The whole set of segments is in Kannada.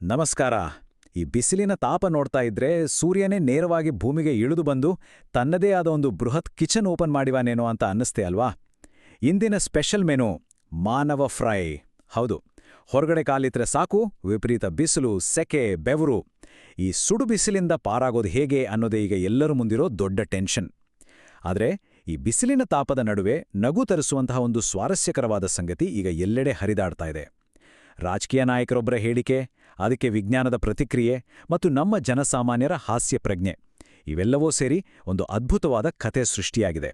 ನಮಸ್ಕಾರ. ಈ ಬಿಸಿಲಿನ ತಾಪ ನೋಡ್ತಾ ಇದ್ರೆ ಸೂರ್ಯನೇ ನೇರವಾಗಿ ಭೂಮಿಗೆ ಇಳಿದು ಬಂದು ತನ್ನದೇ ಆದ ಒಂದು ಬೃಹತ್ ಕಿಚನ್ ಓಪನ್ ಮಾಡಿವಾನೇನೋ ಅಂತ ಅನ್ನಿಸ್ತೆ ಅಲ್ವಾ? ಇಂದಿನ ಸ್ಪೆಷಲ್ ಮೆನು ಮಾನವ ಫ್ರೈ. ಹೌದು, ಹೊರಗಡೆ ಕಾಲಿಟ್ರೆ ಸಾಕು, ವಿಪರೀತ ಬಿಸಿಲು, ಸೆಕೆ, ಬೆವರು. ಈ ಸುಡು ಬಿಸಿಲಿಂದ ಪಾರಾಗೋದು ಹೇಗೆ ಅನ್ನೋದೇ ಈಗ ಎಲ್ಲರ ಮುಂದಿರೋ ದೊಡ್ಡ ಟೆನ್ಷನ್. ಆದರೆ ಈ ಬಿಸಿಲಿನ ತಾಪದ ನಡುವೆ ನಗು ತರಿಸುವಂತಹ ಒಂದು ಸ್ವಾರಸ್ಯಕರವಾದ ಸಂಗತಿ ಈಗ ಎಲ್ಲೆಡೆ ಹರಿದಾಡ್ತಾ ಇದೆ. ರಾಜಕೀಯ ನಾಯಕರೊಬ್ಬರ ಹೇಳಿಕೆ, ಅದಕ್ಕೆ ವಿಜ್ಞಾನದ ಪ್ರತಿಕ್ರಿಯೆ ಮತ್ತು ನಮ್ಮ ಜನಸಾಮಾನ್ಯರ ಹಾಸ್ಯ ಪ್ರಜ್ಞೆ ಇವೆಲ್ಲವೂ ಸೇರಿ ಒಂದು ಅದ್ಭುತವಾದ ಕಥೆ ಸೃಷ್ಟಿಯಾಗಿದೆ.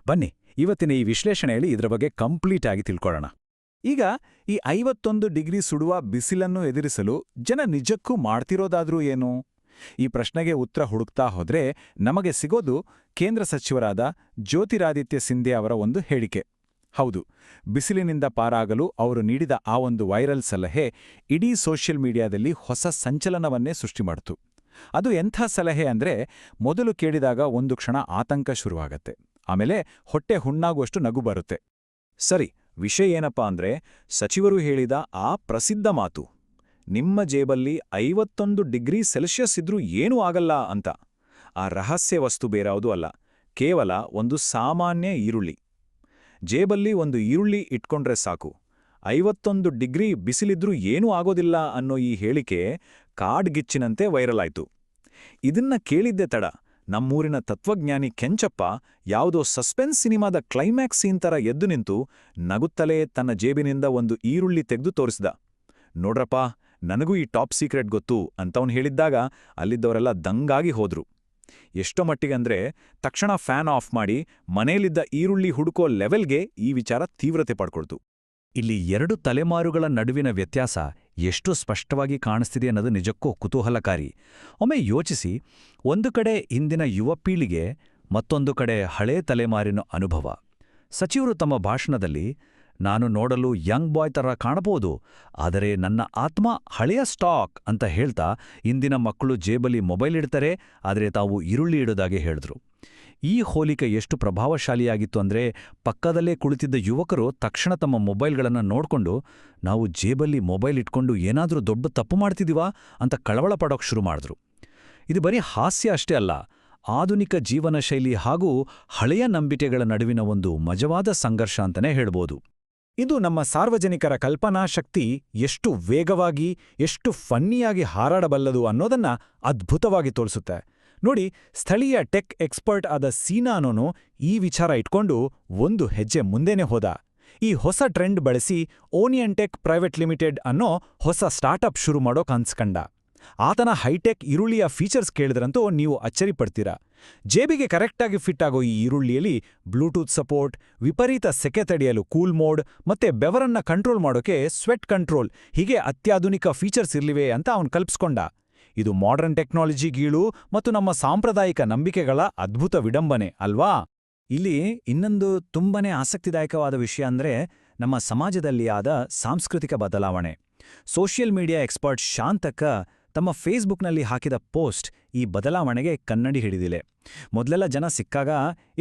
ಬನ್ನಿ, ಇವತ್ತಿನ ಈ ವಿಶ್ಲೇಷಣೆಯಲ್ಲಿ ಇದರ ಬಗ್ಗೆ ಕಂಪ್ಲೀಟ್ ಆಗಿ ತಿಳ್ಕೊಳ್ಳೋಣ. ಈಗ ಈ 51 ಡಿಗ್ರಿ ಸುಡುವ ಬಿಸಿಲನ್ನು ಎದುರಿಸಲು ಜನ ನಿಜಕ್ಕೂ ಮಾಡ್ತಿರೋದಾದ್ರೂ ಏನು? ಈ ಪ್ರಶ್ನೆಗೆ ಉತ್ತರ ಹುಡುಕ್ತಾ ಹೋದ್ರೆ ನಮಗೆ ಸಿಗೋದು ಕೇಂದ್ರ ಸಚಿವರಾದ ಜ್ಯೋತಿರಾದಿತ್ಯ ಸಿಂಧ್ಯಾ ಅವರ ಒಂದು ಹೇಳಿಕೆ. ಹೌದು, ಬಿಸಿಲಿನಿಂದ ಪಾರಾಗಲು ಅವರು ನೀಡಿದ ಆ ಒಂದು ವೈರಲ್ ಸಲಹೆ ಇಡೀ ಸೋಷಿಯಲ್ ಮೀಡಿಯಾದಲ್ಲಿ ಹೊಸ ಸಂಚಲನವನ್ನೇ ಸೃಷ್ಟಿ ಮಾಡಿತು. ಅದು ಎಂಥ ಸಲಹೆ ಅಂದ್ರೆ, ಮೊದಲು ಕೇಳಿದಾಗ ಒಂದು ಕ್ಷಣ ಆತಂಕ ಶುರುವಾಗತ್ತೆ, ಆಮೇಲೆ ಹೊಟ್ಟೆ ಹುಣ್ಣಾಗುವಷ್ಟು ನಗು ಬರುತ್ತೆ. ಸರಿ, ವಿಷಯ ಏನಪ್ಪಾ ಅಂದ್ರೆ, ಸಚಿವರು ಹೇಳಿದ ಆ ಪ್ರಸಿದ್ಧ ಮಾತು, ನಿಮ್ಮ ಜೇಬಲ್ಲಿ 51 ಡಿಗ್ರಿ ಸೆಲ್ಸಿಯಸ್ ಇದ್ರೂ ಏನೂ ಆಗಲ್ಲ ಅಂತ. ಆ ರಹಸ್ಯ ವಸ್ತು ಬೇರಾವುದೂ ಅಲ್ಲ, ಕೇವಲ ಒಂದು ಸಾಮಾನ್ಯ ಈರುಳ್ಳಿ. ಜೇಬಲ್ಲಿ ಒಂದು ಈರುಳ್ಳಿ ಇಟ್ಕೊಂಡ್ರೆ ಸಾಕು, 51 ಡಿಗ್ರಿ ಬಿಸಿಲಿದ್ರೂ ಏನೂ ಆಗೋದಿಲ್ಲ ಅನ್ನೋ ಈ ಹೇಳಿಕೆ ಕಾಡ್ಗಿಚ್ಚಿನಂತೆ ವೈರಲ್ ಆಯ್ತು. ಇದನ್ನ ಕೇಳಿದ್ದೆ ತಡ, ನಮ್ಮೂರಿನ ತತ್ವಜ್ಞಾನಿ ಕೆಂಚಪ್ಪ ಯಾವುದೋ ಸಸ್ಪೆನ್ಸ್ ಸಿನಿಮಾದ ಕ್ಲೈಮ್ಯಾಕ್ಸ್ ಸೀನ್ ಥರ ಎದ್ದು ನಿಂತು ನಗುತ್ತಲೇ ತನ್ನ ಜೇಬಿನಿಂದ ಒಂದು ಈರುಳ್ಳಿ ತೆಗೆದು ತೋರಿಸಿದ. ನೋಡ್ರಪ್ಪ, ನನಗೂ ಈ ಟಾಪ್ ಸೀಕ್ರೆಟ್ ಗೊತ್ತು ಅಂತವನು ಹೇಳಿದ್ದಾಗ ಅಲ್ಲಿದ್ದವರೆಲ್ಲ ದಂಗಾಗಿ ಹೋದ್ರು. ಎಷ್ಟೋ ಮಟ್ಟಿಗಂದ್ರೆ ತಕ್ಷಣ ಫ್ಯಾನ್ ಆಫ್ ಮಾಡಿ ಮನೇಲಿದ್ದ ಈರುಳ್ಳಿ ಹುಡುಕೋ ಲೆವೆಲ್ಗೆ ಈ ವಿಚಾರ ತೀವ್ರತೆ ಪಡ್ಕೊಳ್ತು. ಇಲ್ಲಿ 2 ತಲೆಮಾರುಗಳ ನಡುವಿನ ವ್ಯತ್ಯಾಸ ಎಷ್ಟು ಸ್ಪಷ್ಟವಾಗಿ ಕಾಣಿಸ್ತಿದೆ ಅನ್ನೋದು ನಿಜಕ್ಕೂ ಕುತೂಹಲಕಾರಿ. ಒಮ್ಮೆ ಯೋಚಿಸಿ, ಒಂದು ಕಡೆ ಇಂದಿನ ಯುವ ಪೀಳಿಗೆ, ಮತ್ತೊಂದು ಕಡೆ ಹಳೇ ತಲೆಮಾರಿನ ಅನುಭವ. ಸಚಿವರು ತಮ್ಮ ಭಾಷಣದಲ್ಲಿ, ನಾನು ನೋಡಲು ಯಂಗ್ ಬಾಯ್ ಥರ ಕಾಣಬಹುದು, ಆದರೆ ನನ್ನ ಆತ್ಮ ಹಳೆಯ ಸ್ಟಾಕ್ ಅಂತ ಹೇಳ್ತಾ ಇಂದಿನ ಮಕ್ಕಳು ಜೇಬಲ್ಲಿ ಮೊಬೈಲ್ ಇಡ್ತಾರೆ, ಆದರೆ ತಾವು ಈರುಳ್ಳಿ ಇಡೋದಾಗೆ ಹೇಳಿದ್ರು. ಈ ಹೋಲಿಕೆ ಎಷ್ಟು ಪ್ರಭಾವಶಾಲಿಯಾಗಿತ್ತು ಅಂದ್ರೆ, ಪಕ್ಕದಲ್ಲೇ ಕುಳಿತಿದ್ದ ಯುವಕರು ತಕ್ಷಣ ತಮ್ಮ ಮೊಬೈಲ್ಗಳನ್ನು ನೋಡ್ಕೊಂಡು, ನಾವು ಜೇಬಲ್ಲಿ ಮೊಬೈಲ್ ಇಟ್ಕೊಂಡು ಏನಾದರೂ ದೊಡ್ಡ ತಪ್ಪು ಮಾಡ್ತಿದ್ದೀವಾ ಅಂತ ಕಳವಳ ಪಡೋಕ್ ಶುರು ಮಾಡಿದ್ರು. ಇದು ಬರೀ ಹಾಸ್ಯ ಅಷ್ಟೇ ಅಲ್ಲ, ಆಧುನಿಕ ಜೀವನ ಶೈಲಿ ಹಾಗೂ ಹಳೆಯ ನಂಬಿಕೆಗಳ ನಡುವಿನ ಒಂದು ಮಜವಾದ ಸಂಘರ್ಷ ಅಂತಲೇ ಹೇಳ್ಬೋದು. ಇದು ನಮ್ಮ ಸಾರ್ವಜನಿಕರ ಕಲ್ಪನಾ ಶಕ್ತಿ ಎಷ್ಟು ವೇಗವಾಗಿ, ಎಷ್ಟು ಫನ್ನಿಯಾಗಿ ಹಾರಾಡಬಲ್ಲದು ಅನ್ನೋದನ್ನ ಅದ್ಭುತವಾಗಿ ತೋರಿಸುತ್ತೆ. ನೋಡಿ, ಸ್ಥಳೀಯ ಟೆಕ್ ಎಕ್ಸ್ಪರ್ಟ್ ಆದ ಸೀನಾನೋನು ಈ ವಿಚಾರ ಇಟ್ಕೊಂಡು ಒಂದು ಹೆಜ್ಜೆ ಮುಂದೆನೇ ಹೋದ. ಈ ಹೊಸ ಟ್ರೆಂಡ್ ಬಳಸಿ ಓನಿಯನ್ ಟೆಕ್ ಪ್ರೈವೇಟ್ ಲಿಮಿಟೆಡ್ ಅನ್ನೋ ಹೊಸ ಸ್ಟಾರ್ಟಪ್ ಶುರು ಮಾಡೋಕ್ ಅನ್ಸ್ಕಂಡ. ಆತನ ಹೈಟೆಕ್ ಈರುಳ್ಳಿಯ ಫೀಚರ್ಸ್ ಕೇಳಿದ್ರಂತೂ ನೀವು ಅಚ್ಚರಿಪಡ್ತೀರಾ. ಜೇಬಿಗೆ ಕರೆಕ್ಟಾಗಿ ಫಿಟ್ ಆಗೋ ಈ ಈರುಳ್ಳಿಯಲ್ಲಿ ಬ್ಲೂಟೂತ್ ಸಪೋರ್ಟ್, ವಿಪರೀತ ಸೆಕೆ ತಡೆಯಲು ಕೂಲ್ ಮೋಡ್, ಮತ್ತೆ ಬೆವರನ್ನ ಕಂಟ್ರೋಲ್ ಮಾಡೋಕೆ ಸ್ವೆಟ್ ಕಂಟ್ರೋಲ್, ಹೀಗೆ ಅತ್ಯಾಧುನಿಕ ಫೀಚರ್ಸ್ ಇರ್ಲಿವೆ ಅಂತ ಅವನು ಕಲ್ಪಿಸ್ಕೊಂಡ. ಇದು ಮಾಡರ್ನ್ ಟೆಕ್ನಾಲಜಿ ಗೀಳು ಮತ್ತು ನಮ್ಮ ಸಾಂಪ್ರದಾಯಿಕ ನಂಬಿಕೆಗಳ ಅದ್ಭುತ ವಿಡಂಬನೆ ಅಲ್ವಾ? ಇಲ್ಲಿ ಇನ್ನೊಂದು ತುಂಬಾನೇ ಆಸಕ್ತಿದಾಯಕವಾದ ವಿಷಯ ಅಂದ್ರೆ, ನಮ್ಮ ಸಮಾಜದಲ್ಲಿ ಆದ ಸಾಂಸ್ಕೃತಿಕ ಬದಲಾವಣೆ. ಸೋಷಿಯಲ್ ಮೀಡಿಯಾ ಎಕ್ಸ್ಪರ್ಟ್ ಶಾಂತಕ್ಕ ತಮ್ಮ ಫೇಸ್ಬುಕ್ನಲ್ಲಿ ಹಾಕಿದ ಪೋಸ್ಟ್ ಈ ಬದಲಾವಣೆಗೆ ಕನ್ನಡಿ ಹಿಡಿದಿದೆ. ಮೊದಲೆಲ್ಲ ಜನ ಸಿಕ್ಕಾಗ,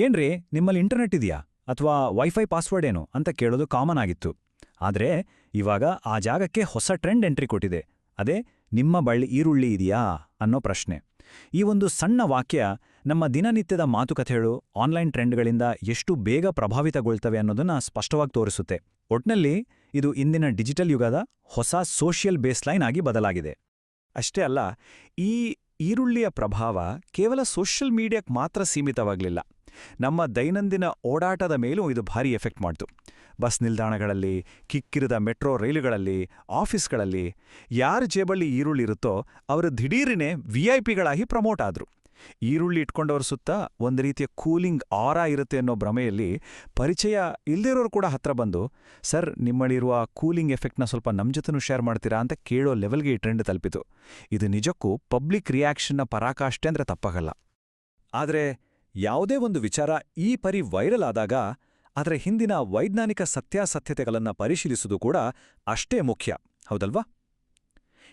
ಏನ್ರಿ ನಿಮ್ಮಲ್ಲಿ ಇಂಟರ್ನೆಟ್ ಇದೆಯಾ ಅಥವಾ ವೈಫೈ ಪಾಸ್ವರ್ಡ್ ಏನು ಅಂತ ಕೇಳೋದು ಕಾಮನ್ ಆಗಿತ್ತು. ಆದರೆ ಇವಾಗ ಆ ಜಾಗಕ್ಕೆ ಹೊಸ ಟ್ರೆಂಡ್ ಎಂಟ್ರಿ ಕೊಟ್ಟಿದೆ. ಅದೇ, ನಿಮ್ಮ ಬಳಿ ಈರುಳ್ಳಿ ಇದೆಯಾ ಅನ್ನೋ ಪ್ರಶ್ನೆ. ಈ ಒಂದು ಸಣ್ಣ ವಾಕ್ಯ ನಮ್ಮ ದಿನನಿತ್ಯದ ಮಾತುಕತೆಗಳು ಆನ್ಲೈನ್ ಟ್ರೆಂಡ್ಗಳಿಂದ ಎಷ್ಟು ಬೇಗ ಪ್ರಭಾವಿತಗೊಳ್ತವೆ ಅನ್ನೋದನ್ನ ಸ್ಪಷ್ಟವಾಗಿ ತೋರಿಸುತ್ತೆ. ಒಟ್ನಲ್ಲಿ ಇದು ಇಂದಿನ ಡಿಜಿಟಲ್ ಯುಗದ ಹೊಸ ಸೋಷಿಯಲ್ ಬೇಸ್ಲೈನ್ ಆಗಿ ಬದಲಾಗಿದೆ. ಅಷ್ಟೇ ಅಲ್ಲ, ಈ ಈರುಳ್ಳಿಯ ಪ್ರಭಾವ ಕೇವಲ ಸೋಷಿಯಲ್ ಮೀಡಿಯಾಕ್ಕೆ ಮಾತ್ರ ಸೀಮಿತವಾಗಲಿಲ್ಲ. ನಮ್ಮ ದೈನಂದಿನ ಓಡಾಟದ ಮೇಲೂ ಇದು ಭಾರಿ ಎಫೆಕ್ಟ್ ಮಾಡ್ತು. ಬಸ್ ನಿಲ್ದಾಣಗಳಲ್ಲಿ, ಕಿಕ್ಕಿರಿದ ಮೆಟ್ರೋ ರೈಲುಗಳಲ್ಲಿ, ಆಫೀಸ್ಗಳಲ್ಲಿ ಯಾರ ಜೇಬಲ್ಲಿ ಈರುಳ್ಳಿ ಇರುತ್ತೋ ಅವರು ದಿಢೀರನೆ ವಿಐಪಿಗಳಾಗಿ ಪ್ರಮೋಟ್ ಆದ್ರು. ಈರುಳ್ಳಿ ಇಟ್ಕೊಂಡವ್ರ ಸುತ್ತ ಒಂದು ರೀತಿಯ ಕೂಲಿಂಗ್ ಆರಾ ಇರುತ್ತೆ ಅನ್ನೋ ಭ್ರಮೆಯಲ್ಲಿ ಪರಿಚಯ ಇಲ್ದಿರೋರು ಕೂಡ ಹತ್ರ ಬಂದು, ಸರ್ ನಿಮ್ಮಲ್ಲಿರುವ ಕೂಲಿಂಗ್ ಎಫೆಕ್ಟ್ನ ಸ್ವಲ್ಪ ನಮ್ಮ ಜೊತೆನೂ ಶೇರ್ ಮಾಡ್ತೀರಾ ಅಂತ ಕೇಳೋ ಲೆವೆಲ್ಗೆ ಈ ಟ್ರೆಂಡ್ ತಲುಪಿತು. ಇದು ನಿಜಕ್ಕೂ ಪಬ್ಲಿಕ್ ರಿಯಾಕ್ಷನ್ನ ಪರಾಕಾಷ್ಠೆ ಅಂದ್ರೆ ತಪ್ಪಾಗಲ್ಲ. ಆದರೆ ಯಾವುದೇ ಒಂದು ವಿಚಾರ ಈ ಪರಿ ವೈರಲ್ ಆದಾಗ ಅದರ ಹಿಂದಿನ ವೈಜ್ಞಾನಿಕ ಸತ್ಯಾಸತ್ಯತೆಗಳನ್ನು ಪರಿಶೀಲಿಸುವುದು ಕೂಡ ಅಷ್ಟೇ ಮುಖ್ಯ, ಹೌದಲ್ವಾ?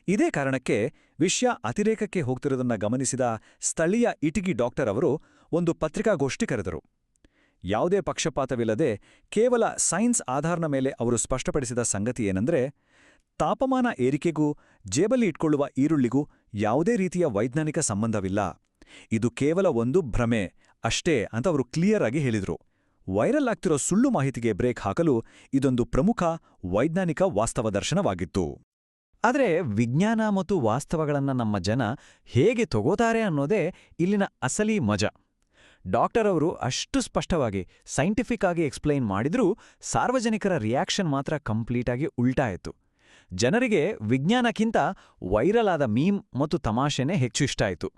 ಇದೇ ಕಾರಣಕ್ಕೆ ವಿಷಯ ಅತಿರೇಕಕ್ಕೆ ಹೋಗ್ತಿರೋದನ್ನ ಗಮನಿಸಿದ ಸ್ಥಳೀಯ ಇಟಗಿ ಡಾಕ್ಟರ್ ಅವರು ಒಂದು ಪತ್ರಿಕಾಗೋಷ್ಠಿ ಕರೆದರು. ಯಾವುದೇ ಪಕ್ಷಪಾತವಿಲ್ಲದೆ ಕೇವಲ ಸೈನ್ಸ್ ಆಧಾರದ ಮೇಲೆ ಅವರು ಸ್ಪಷ್ಟಪಡಿಸಿದ ಸಂಗತಿ ಏನಂದ್ರೆ, ತಾಪಮಾನ ಏರಿಕೆಗೂ ಜೇಬಲ್ಲಿ ಇಟ್ಕೊಳ್ಳುವ ಈರುಳ್ಳಿಗೂ ಯಾವುದೇ ರೀತಿಯ ವೈಜ್ಞಾನಿಕ ಸಂಬಂಧವಿಲ್ಲ. ಇದು ಕೇವಲ ಒಂದು ಭ್ರಮೆ ಅಷ್ಟೇ ಅಂತ ಅವರು ಕ್ಲಿಯರ್ ಆಗಿ ಹೇಳಿದ್ರು. ವೈರಲ್ ಆಗ್ತಿರೋ ಸುಳ್ಳು ಮಾಹಿತಿಗೆ ಬ್ರೇಕ್ ಹಾಕಲು ಇದೊಂದು ಪ್ರಮುಖ ವೈಜ್ಞಾನಿಕ ವಾಸ್ತವ ದರ್ಶನವಾಗಿತ್ತು. ಆದರೆ ವಿಜ್ಞಾನ ಮತ್ತು ವಾಸ್ತವಗಳನ್ನು ನಮ್ಮ ಜನ ಹೇಗೆ ತಗೋತಾರೆ ಅನ್ನೋದೇ ಇಲ್ಲಿನ ಅಸಲಿ ಮಜಾ. ಡಾಕ್ಟರ್ ಅವರು ಅಷ್ಟು ಸ್ಪಷ್ಟವಾಗಿ ಸೈಂಟಿಫಿಕ್ ಆಗಿ ಎಕ್ಸ್ಪ್ಲೈನ್ ಮಾಡಿದ್ರೂ ಸಾರ್ವಜನಿಕರ ರಿಯಾಕ್ಷನ್ ಮಾತ್ರ ಕಂಪ್ಲೀಟಾಗಿ ಉಲ್ಟಾಯಿತು. ಜನರಿಗೆ ವಿಜ್ಞಾನಕ್ಕಿಂತ ವೈರಲ್ ಆದ ಮೀಮ್ ಮತ್ತು ತಮಾಷೆನೇ ಹೆಚ್ಚು ಇಷ್ಟ ಆಯಿತು.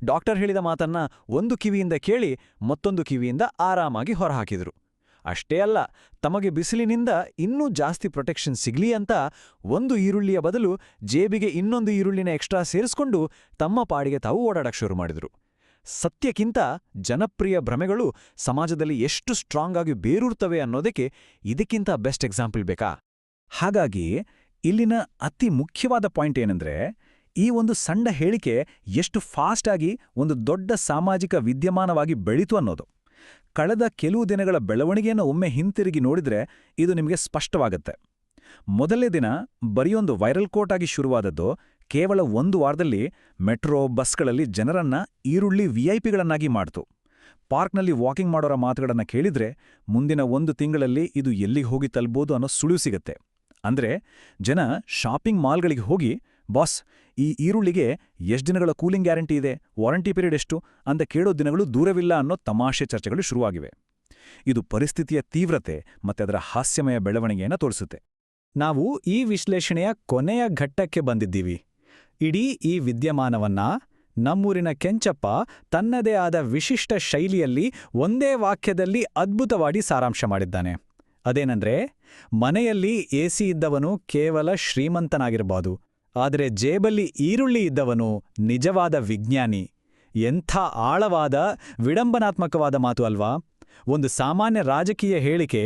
ಡಾಕ್ಟರ್ ಹೇಳಿದ ಮಾತನ್ನ ಒಂದು ಕಿವಿಯಿಂದ ಕೇಳಿ ಮತ್ತೊಂದು ಕಿವಿಯಿಂದ ಆರಾಮಾಗಿ ಹೊರಹಾಕಿದ್ರು. ಅಷ್ಟೇ ಅಲ್ಲ, ತಮಗೆ ಬಿಸಿಲಿನಿಂದ ಇನ್ನೂ ಜಾಸ್ತಿ ಪ್ರೊಟೆಕ್ಷನ್ ಸಿಗ್ಲಿ ಅಂತ ಒಂದು ಈರುಳ್ಳಿಯ ಬದಲು ಜೇಬಿಗೆ ಇನ್ನೊಂದು ಈರುಳ್ಳಿನ ಎಕ್ಸ್ಟ್ರಾ ಸೇರಿಸ್ಕೊಂಡು ತಮ್ಮ ಪಾಡಿಗೆ ತಾವು ಓಡಾಡಕ್ಕೆ ಶುರು ಮಾಡಿದ್ರು. ಸತ್ಯಕ್ಕಿಂತ ಜನಪ್ರಿಯ ಭ್ರಮೆಗಳು ಸಮಾಜದಲ್ಲಿ ಎಷ್ಟು ಸ್ಟ್ರಾಂಗ್ ಆಗಿ ಬೇರೂರ್ತವೆ ಅನ್ನೋದಕ್ಕೆ ಇದಕ್ಕಿಂತ ಬೆಸ್ಟ್ ಎಕ್ಸಾಂಪಲ್ ಬೇಕಾ? ಹಾಗಾಗಿ ಇಲ್ಲಿನ ಅತಿ ಮುಖ್ಯವಾದ ಪಾಯಿಂಟ್ ಏನಂದ್ರೆ, ಈ ಒಂದು ಸಣ್ಣ ಹೇಳಿಕೆ ಎಷ್ಟು ಫಾಸ್ಟ್ ಆಗಿ ಒಂದು ದೊಡ್ಡ ಸಾಮಾಜಿಕ ವಿದ್ಯಮಾನವಾಗಿ ಬೆಳೀತು ಅನ್ನೋದು. ಕಳೆದ ಕೆಲವು ದಿನಗಳ ಬೆಳವಣಿಗೆಯನ್ನು ಒಮ್ಮೆ ಹಿಂತಿರುಗಿ ನೋಡಿದ್ರೆ ಇದು ನಿಮಗೆ ಸ್ಪಷ್ಟವಾಗತ್ತೆ. ಮೊದಲನೇ ದಿನ ಬರೆಯೊಂದು ವೈರಲ್ ಕೋಟ್ ಆಗಿ ಶುರುವಾದದ್ದು ಕೇವಲ ಒಂದು ವಾರದಲ್ಲಿ ಮೆಟ್ರೋ ಬಸ್ಗಳಲ್ಲಿ ಜನರನ್ನ ಈರುಳ್ಳಿ ವಿಐಪಿಗಳನ್ನಾಗಿ ಮಾಡ್ತು. ಪಾರ್ಕ್ನಲ್ಲಿ ವಾಕಿಂಗ್ ಮಾಡೋರ ಮಾತುಗಳನ್ನ ಕೇಳಿದ್ರೆ ಮುಂದಿನ 1 ತಿಂಗಳಲ್ಲಿ ಇದು ಎಲ್ಲಿಗೆ ಹೋಗಿ ತಲುಪಬಹುದು ಅನ್ನೋ ಸುಳಿವು ಸಿಗತ್ತೆ. ಅಂದ್ರೆ ಜನ ಶಾಪಿಂಗ್ ಮಾಲ್ಗಳಿಗೆ ಹೋಗಿ, ಬಾಸ್, ಈ ಈರುಳ್ಳಿಗೆ ಎಷ್ಟು ದಿನಗಳ ಕೂಲಿಂಗ್ ಗ್ಯಾರಂಟಿ ಇದೆ, ವಾರಂಟಿ ಪೀರಿಯಡ್ ಎಷ್ಟು ಅಂತ ಕೇಳೋ ದಿನಗಳು ದೂರವಿಲ್ಲ ಅನ್ನೋ ತಮಾಷೆ ಚರ್ಚೆಗಳು ಶುರುವಾಗಿವೆ. ಇದು ಪರಿಸ್ಥಿತಿಯ ತೀವ್ರತೆ ಮತ್ತೆ ಅದರ ಹಾಸ್ಯಮಯ ಬೆಳವಣಿಗೆಯನ್ನು ತೋರಿಸುತ್ತೆ. ನಾವು ಈ ವಿಶ್ಲೇಷಣೆಯ ಕೊನೆಯ ಘಟ್ಟಕ್ಕೆ ಬಂದಿದ್ದೀವಿ. ಇಡೀ ಈ ವಿದ್ಯಮಾನವನ್ನ ನಮ್ಮೂರಿನ ಕೆಂಚಪ್ಪ ತನ್ನದೇ ಆದ ವಿಶಿಷ್ಟ ಶೈಲಿಯಲ್ಲಿ ಒಂದೇ ವಾಕ್ಯದಲ್ಲಿ ಅದ್ಭುತವಾಗಿ ಸಾರಾಂಶ ಮಾಡಿದ್ದಾನೆ. ಅದೇನಂದ್ರೆ, ಮನೆಯಲ್ಲಿ ಎಸಿ ಇದ್ದವನು ಕೇವಲ ಶ್ರೀಮಂತನಾಗಿರಬಹುದು, ಆದರೆ ಜೇಬಲ್ಲಿ ಈರುಳ್ಳಿ ಇದ್ದವನು ನಿಜವಾದ ವಿಜ್ಞಾನಿ. ಎಂಥ ಆಳವಾದ, ವಿಡಂಬನಾತ್ಮಕವಾದ ಮಾತು ಅಲ್ವಾ? ಒಂದು ಸಾಮಾನ್ಯ ರಾಜಕೀಯ ಹೇಳಿಕೆ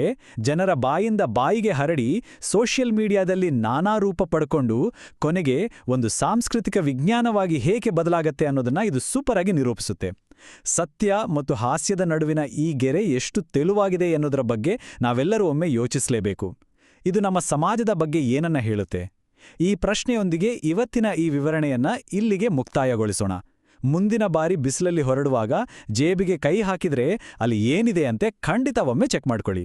ಜನರ ಬಾಯಿಂದ ಬಾಯಿಗೆ ಹರಡಿ ಸೋಷಿಯಲ್ ಮೀಡಿಯಾದಲ್ಲಿ ನಾನಾ ರೂಪ ಪಡ್ಕೊಂಡು ಕೊನೆಗೆ ಒಂದು ಸಾಂಸ್ಕೃತಿಕ ವಿಜ್ಞಾನವಾಗಿ ಹೇಗೆ ಬದಲಾಗತ್ತೆ ಅನ್ನೋದನ್ನ ಇದು ಸೂಪರ್ ಆಗಿ ನಿರೂಪಿಸುತ್ತೆ. ಸತ್ಯ ಮತ್ತು ಹಾಸ್ಯದ ನಡುವಿನ ಈ ಗೆರೆ ಎಷ್ಟು ತೆಳುವಾಗಿದೆ ಎನ್ನುವುದರ ಬಗ್ಗೆ ನಾವೆಲ್ಲರೂ ಒಮ್ಮೆ ಯೋಚಿಸಲೇಬೇಕು. ಇದು ನಮ್ಮ ಸಮಾಜದ ಬಗ್ಗೆ ಏನನ್ನ ಹೇಳುತ್ತೆ? ಈ ಪ್ರಶ್ನೆಯೊಂದಿಗೆ ಇವತ್ತಿನ ಈ ವಿವರಣೆಯನ್ನ ಇಲ್ಲಿಗೆ ಮುಕ್ತಾಯಗೊಳಿಸೋಣ. ಮುಂದಿನ ಬಾರಿ ಬಿಸಿಲಲ್ಲಿ ಹೊರಡುವಾಗ ಜೇಬಿಗೆ ಕೈ ಹಾಕಿದ್ರೆ ಅಲ್ಲಿ ಏನಿದೆ ಅಂತೆ ಖಂಡಿತ ಒಮ್ಮೆ ಚೆಕ್ ಮಾಡ್ಕೊಳ್ಳಿ.